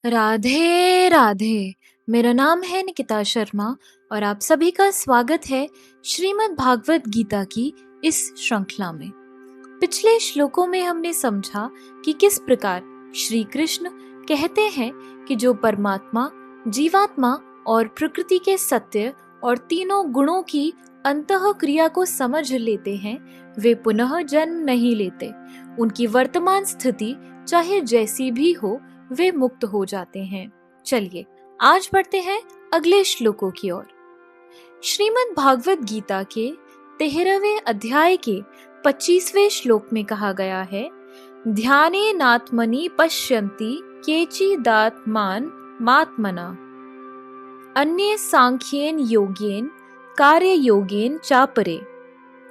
राधे राधे। मेरा नाम है निकिता शर्मा और आप सभी का स्वागत है श्रीमद् भागवत गीता की इस श्रृंखला में। पिछले श्लोकों में हमने समझा कि किस प्रकार श्री कृष्ण कहते हैं कि जो परमात्मा, जीवात्मा और प्रकृति के सत्य और तीनों गुणों की अंतः क्रिया को समझ लेते हैं, वे पुनः जन्म नहीं लेते। उनकी वर्तमान स्थिति चाहे जैसी भी हो, वे मुक्त हो जाते हैं। चलिए आज बढ़ते हैं अगले श्लोकों की ओर। श्रीमद् भागवत गीता के 13वें अध्याय के 25वें श्लोक में कहा गया है, ध्यानेनात्मनि पश्यन्ति केचिदात्मान मात्मना अन्ये सांख्येन योगेन कार्य योगेन चापरे।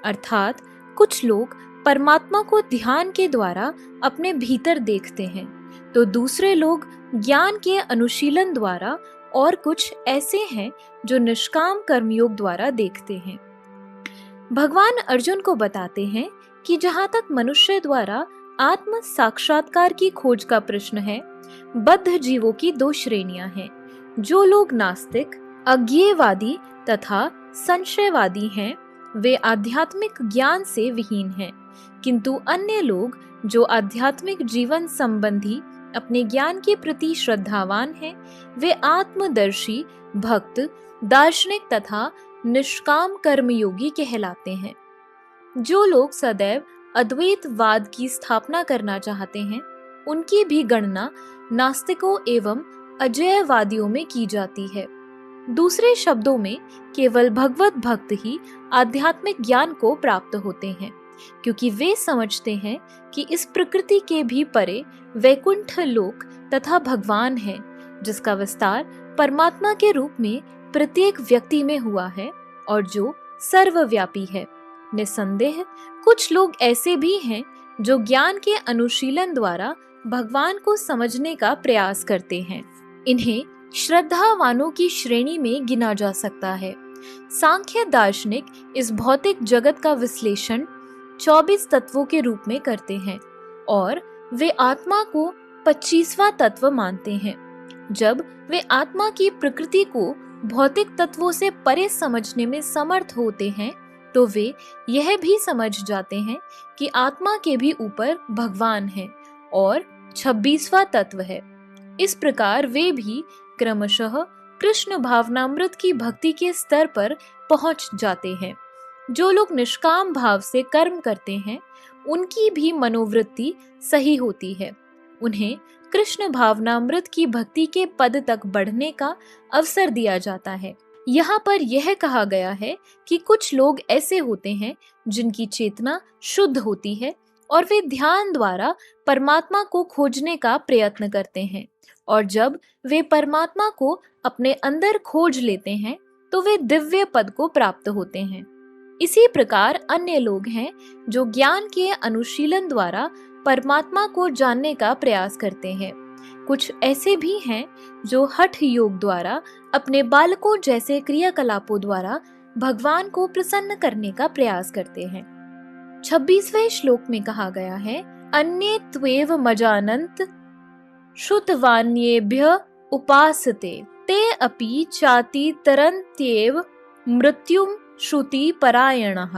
अर्थात कुछ लोग परमात्मा को ध्यान के द्वारा अपने भीतर देखते हैं, तो दूसरे लोग ज्ञान के अनुशीलन द्वारा, और कुछ ऐसे हैं जो निष्काम कर्मयोग द्वारा देखते हैं। भगवान अर्जुन को बताते हैं कि जहाँ तक मनुष्य द्वारा आत्म साक्षात्कार की खोज का प्रश्न है, बद्ध जीवों की दो श्रेणियां हैं। जो लोग नास्तिक, अज्ञेयवादी तथा संशयवादी हैं, वे आध्यात्मिक ज्ञान से विहीन हैं, किंतु अन्य लोग जो आध्यात्मिक जीवन संबंधी अपने ज्ञान के प्रति श्रद्धावान हैं, वे आत्मदर्शी, भक्त, दार्शनिक तथा निष्काम कर्मयोगी कहलाते हैं। जो लोग सदैव अद्वैतवाद की स्थापना करना चाहते हैं, उनकी भी गणना नास्तिकों एवं अजैयवादियों में की जाती है। दूसरे शब्दों में केवल भगवत भक्त ही आध्यात्मिक ज्ञान को प्राप्त होते हैं, क्योंकि वे समझते हैं कि इस प्रकृति के भी परे वैकुंठ लोक तथा भगवान है, जिसका विस्तार परमात्मा के रूप में प्रत्येक व्यक्ति में हुआ है और जो सर्वव्यापी है। निसंदेह कुछ लोग ऐसे भी हैं जो ज्ञान के अनुशीलन द्वारा भगवान को समझने का प्रयास करते हैं। इन्हें श्रद्धावानों की श्रेणी में गिना जा सकता है। सांख्य दार्शनिक इस भौतिक जगत का विश्लेषण 24 तत्वों के रूप में करते हैं और वे आत्मा को 25वां तत्व मानते हैं। जब वे आत्मा की प्रकृति को भौतिक तत्वों से परे समझने में समर्थ होते हैं, तो वे यह भी समझ जाते हैं कि आत्मा के भी ऊपर भगवान है और 26वां तत्व है। इस प्रकार वे भी क्रमशः कृष्ण भावनामृत की भक्ति के स्तर पर पहुंच जाते हैं। जो लोग निष्काम भाव से कर्म करते हैं, उनकी भी मनोवृत्ति सही होती है। उन्हें कृष्ण भावनामृत की भक्ति के पद तक बढ़ने का अवसर दिया जाता है। यहाँ पर यह कहा गया है कि कुछ लोग ऐसे होते हैं जिनकी चेतना शुद्ध होती है और वे ध्यान द्वारा परमात्मा को खोजने का प्रयत्न करते हैं, और जब वे परमात्मा को अपने अंदर खोज लेते हैं तो वे दिव्य पद को प्राप्त होते हैं। इसी प्रकार अन्य लोग हैं जो ज्ञान के अनुशीलन द्वारा परमात्मा को जानने का प्रयास करते हैं। कुछ ऐसे भी हैं जो हठ योग द्वारा अपने बालकों जैसे क्रियाकलापों द्वारा भगवान को प्रसन्न करने का प्रयास करते हैं। 26वें श्लोक में कहा गया है, अन्ये त्वेव मजानन्त श्रुतवान्येभ्य उपासते ते अपि चाति तरन्त्येव मृत्युम श्रुति परायणः।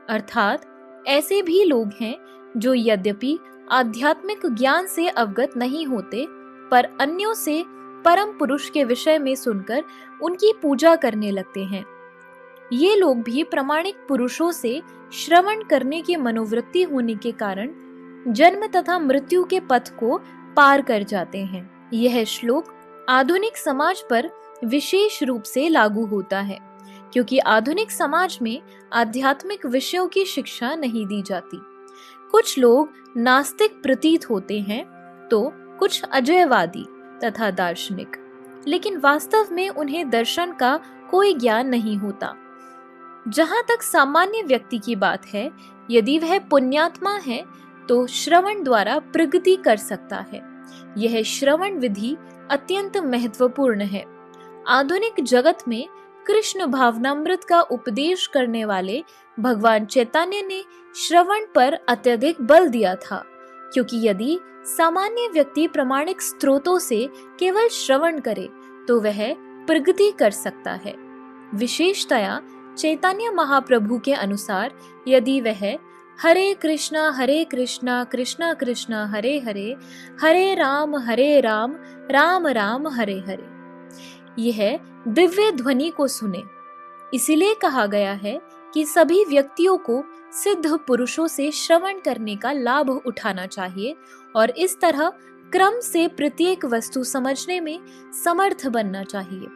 अर्थात ऐसे भी लोग हैं जो यद्यपि आध्यात्मिक ज्ञान से अवगत नहीं होते, पर अन्यों से परम पुरुष के विषय में सुनकर उनकी पूजा करने लगते हैं। ये लोग भी प्रामाणिक पुरुषों से श्रवण करने की मनोवृत्ति होने के कारण जन्म तथा मृत्यु के पथ को पार कर जाते हैं। यह श्लोक आधुनिक समाज पर विशेष रूप से लागू होता है, क्योंकि आधुनिक समाज में आध्यात्मिक विषयों की शिक्षा नहीं दी जाती। कुछ लोग नास्तिक प्रतीत होते हैं तो कुछ अजैयवादी तथा दार्शनिक, लेकिन वास्तव में उन्हें दर्शन का कोई ज्ञान नहीं होता। जहाँ तक सामान्य व्यक्ति की बात है, यदि वह पुण्यात्मा है तो श्रवण द्वारा प्रगति कर सकता है। यह श्रवण विधि अत्यंत महत्वपूर्ण है। आधुनिक जगत में कृष्ण भावनामृत का उपदेश करने वाले भगवान चैतन्य ने श्रवण पर अत्यधिक बल दिया था। क्योंकि यदि सामान्य व्यक्ति प्रामाणिक स्रोतों से केवल श्रवण करे तो वह प्रगति कर सकता है। विशेषतया चैतन्य महाप्रभु के अनुसार यदि वह हरे कृष्णा कृष्णा कृष्णा हरे हरे, हरे राम राम राम हरे हरे, यह दिव्य ध्वनि को सुने। इसीलिए कहा गया है कि सभी व्यक्तियों को सिद्ध पुरुषों से श्रवण करने का लाभ उठाना चाहिए और इस तरह क्रम से प्रत्येक वस्तु समझने में समर्थ बनना चाहिए।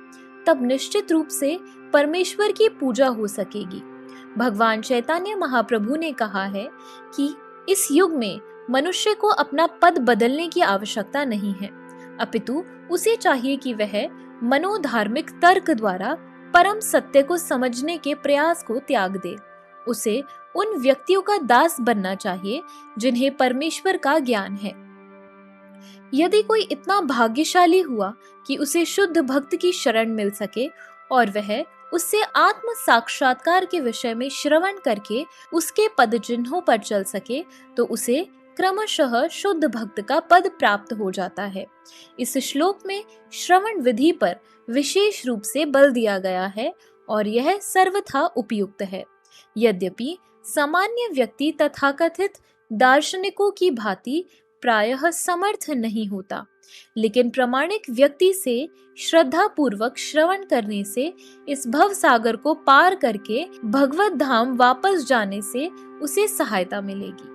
तब निश्चित रूप से परमेश्वर की पूजा हो सकेगी। भगवान चैतन्य महाप्रभु ने कहा है कि इस युग में मनुष्य को अपना पद बदलने की आवश्यकता नहीं है, अपितु उसे चाहिए कि वह मनोधार्मिक तर्क द्वारा परम सत्य को समझने के प्रयास को त्याग दे। उसे उन व्यक्तियों का दास बनना चाहिए जिन्हें परमेश्वर का ज्ञान है। यदि कोई इतना भाग्यशाली हुआ कि उसे शुद्ध भक्त की शरण मिल सके और वह उससे आत्म साक्षात्कार के विषय में श्रवण करके उसके पद चिन्हों पर चल सके, तो उसे क्रमशः शुद्ध भक्त का पद प्राप्त हो जाता है। इस श्लोक में श्रवण विधि पर विशेष रूप से बल दिया गया है और यह सर्वथा उपयुक्त है। यद्यपि सामान्य व्यक्ति तथाकथित दार्शनिकों की भांति प्रायः समर्थ नहीं होता, लेकिन प्रामाणिक व्यक्ति से श्रद्धा पूर्वक श्रवण करने से इस भव सागर को पार करके भगवत धाम वापस जाने से उसे सहायता मिलेगी।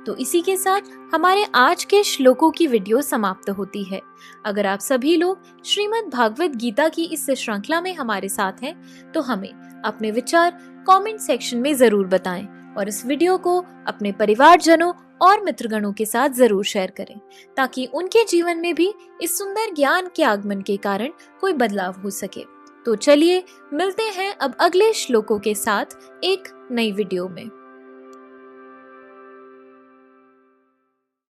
तो इसी के साथ हमारे आज के श्लोकों की वीडियो समाप्त होती है। अगर आप सभी लोग श्रीमद् भागवत गीता की इस श्रृंखला में हमारे साथ हैं, तो हमें अपने विचार कमेंट सेक्शन में जरूर बताएं और इस वीडियो को अपने परिवारजनों और मित्रगणों के साथ जरूर शेयर करें, ताकि उनके जीवन में भी इस सुंदर ज्ञान के आगमन के कारण कोई बदलाव हो सके। तो चलिए मिलते हैं अब अगले श्लोकों के साथ एक नई वीडियो में।